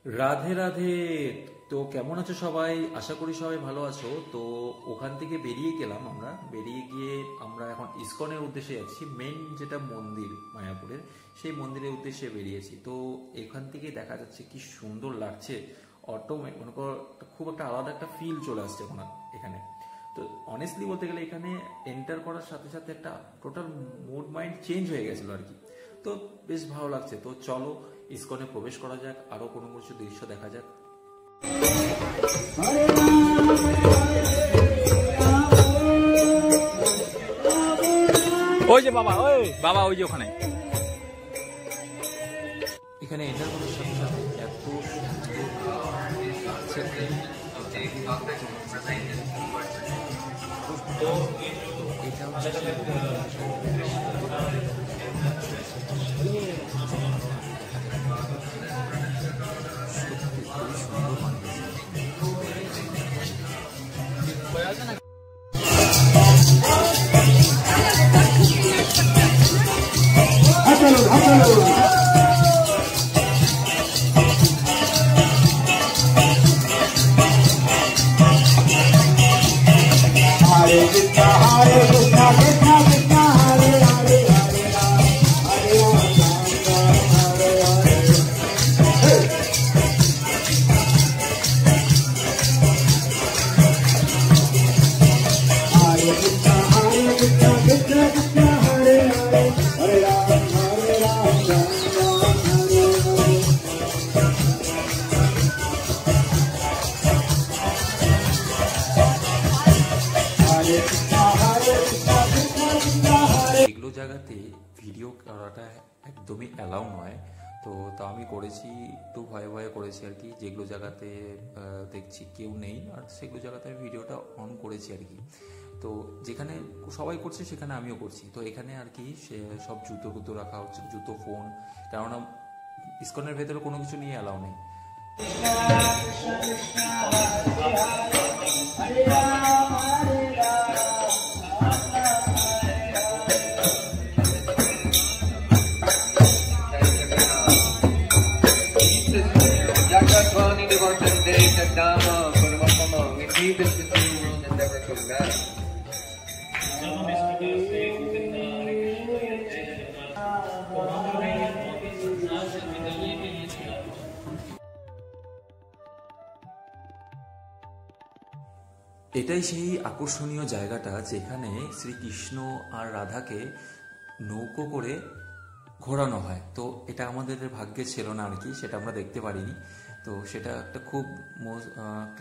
রাধে রাধে। তো কেমন আছো সবাই? আশা করি সবাই ভালো আছো। তো ওখান থেকে বেরিয়ে গেলাম, আমরা বেরিয়ে গিয়ে আমরা এখন ইসকনের উদ্দেশ্যে যাচ্ছি। মেন যেটা মন্দির মায়াপুরের, সেই মন্দিরের উদ্দেশ্যে বেরিয়েছি। তো এখান থেকে দেখা যাচ্ছে কি সুন্দর লাগছে। মনে করো খুব একটা আলাদা একটা ফিল চলে আসছে এখন এখানে। তো অনেস্টলি বলতে গেলে এখানে এন্টার করার সাথে সাথে একটা টোটাল মুড মাইন্ড চেঞ্জ হয়ে গেছিলো আর কি। তো বেশ ভালো লাগছে। তো চলো ইসকনে প্রবেশ করা যাক, আরো কোনো কিছু দৃশ্য দেখা যাক। ওই যে বাবা, ওই বাবা, ওই যে ওখানে। এখানে এন্টার করার সাথে সাথে এত এটা এগুলো জায়গাতে ভিডিও করাটা একদমই অ্যালাউ নয়। তো তা আমি করেছি, একটু ভয়ে ভয়ে করেছি আর কি। যেগুলো জায়গাতে দেখছি কেউ নেই, আর সেগুলো জায়গাতে আমি ভিডিওটা অন করেছি আর কি। তো যেখানে সবাই করছে সেখানে আমিও করছি। তো এখানে আর কি সে সব জুতো টুতো রাখা হচ্ছে, জুতো, ফোন, কেননা ইসকনের ভেতরে কোনো কিছু নিয়ে অ্যালাউ নেই। এটাই সেই আকর্ষণীয় জায়গাটা যেখানে শ্রীকৃষ্ণ আর রাধাকে নৌকো করে ঘোরানো হয়। তো এটা আমাদের ভাগ্যে ছিল না আর কি, সেটা আমরা দেখতে পারিনি। তো সেটা একটা খুব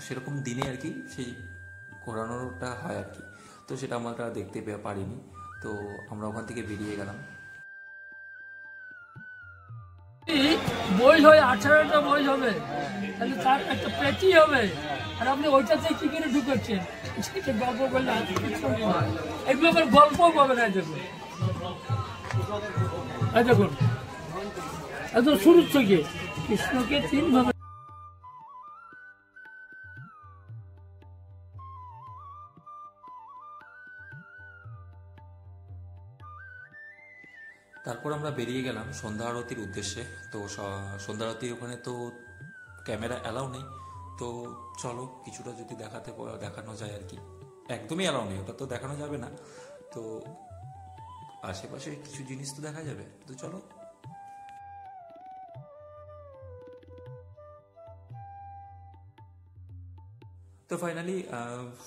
সেরকম দিনে আর কি সেই ঘোরানোটা হয় আর কি। তো সেটা আমরা দেখতে পারিনি। তো আমরা ওখান থেকে বেরিয়ে গেলাম। বই হয় 18টা বই হবে, তাহলে তার একটা পেটি হবে, আর আপনি ওইটাতে কি করে ঢুকাচ্ছেন? গল্প বললে এগুলো আবার গল্প পাবে না। দেখুন দেখুন একদম শুরু থেকে কৃষ্ণকে 3 ভাবে। তারপর আমরা বেরিয়ে গেলাম সন্ধ্যা আরতির উদ্দেশ্যে। তো সন্ধ্যা আরতির ওখানে তো ক্যামেরা অ্যালাউ নেই। তো চলো কিছুটা যদি দেখানো যায় আর কি। একদমই অ্যালাউ নেই, ওটা তো দেখানো যাবে না। তো আশেপাশে কিছু জিনিস তো দেখা যাবে। তো চলো। তো ফাইনালি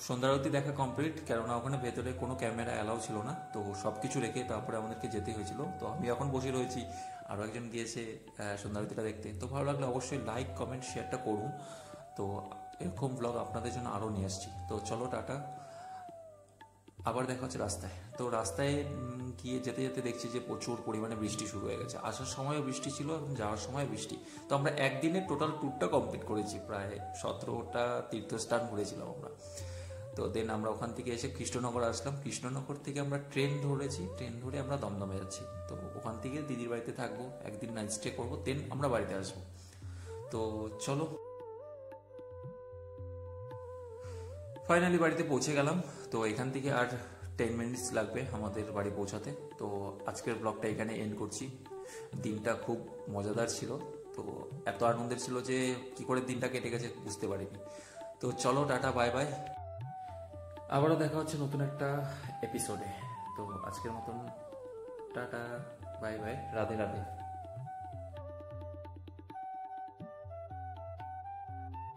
সন্ধ্যা আরতি দেখা কমপ্লিট, কেননা ওখানে ভেতরে কোনো ক্যামেরা অ্যালাউ ছিল না। তো সব কিছু রেখে তারপরে আমাদেরকে যেতে হয়েছিল। তো আমি এখন বসে রয়েছি, আরও একজন গিয়েছে সন্ধ্যা আরতিটা দেখতে। তো ভালো লাগলে অবশ্যই লাইক, কমেন্ট, শেয়ারটা করুন। তো এরকম ব্লগ আপনাদের জন্য আরও নিয়ে আসছি। তো চলো, টাটা, আবার দেখা হচ্ছে রাস্তায়। তো রাস্তায় গিয়ে যেতে যেতে দেখছি যে প্রচুর পরিমাণে বৃষ্টি শুরু হয়ে গেছে। আসার সময়ও বৃষ্টি ছিল এবং যাওয়ার সময় বৃষ্টি। তো আমরা একদিনে টোটাল ট্যুরটা কমপ্লিট করেছি, প্রায় 17টা তীর্থস্থান ঘুরেছিলাম আমরা। তো দেন আমরা ওখান থেকে এসে কৃষ্ণনগর আসলাম। কৃষ্ণনগর থেকে আমরা ট্রেন ধরেছি, ট্রেন ধরে আমরা দমদমে যাচ্ছি। তো ওখান থেকে দিদির বাড়িতে থাকবো, একদিন নাইট স্টে করবো, দেন আমরা বাড়িতে আসবো। তো চলো, ফাইনালি বাড়িতে পৌঁছে গেলাম। তো এখান থেকে আর 10 মিনিটস লাগবে আমাদের বাড়ি পৌঁছাতে। তো আজকের ব্লগটা এখানে এন্ড করছি। দিনটা খুব মজাদার ছিল। তো এত আনন্দের ছিল যে কি করে দিনটা কেটে গেছে বুঝতে পারিনি। তো চলো, টাটা, বাই বাই। আবারও দেখা হচ্ছে নতুন একটা এপিসোডে। তো আজকের মতন tata, bye bye, Radhe Radhe.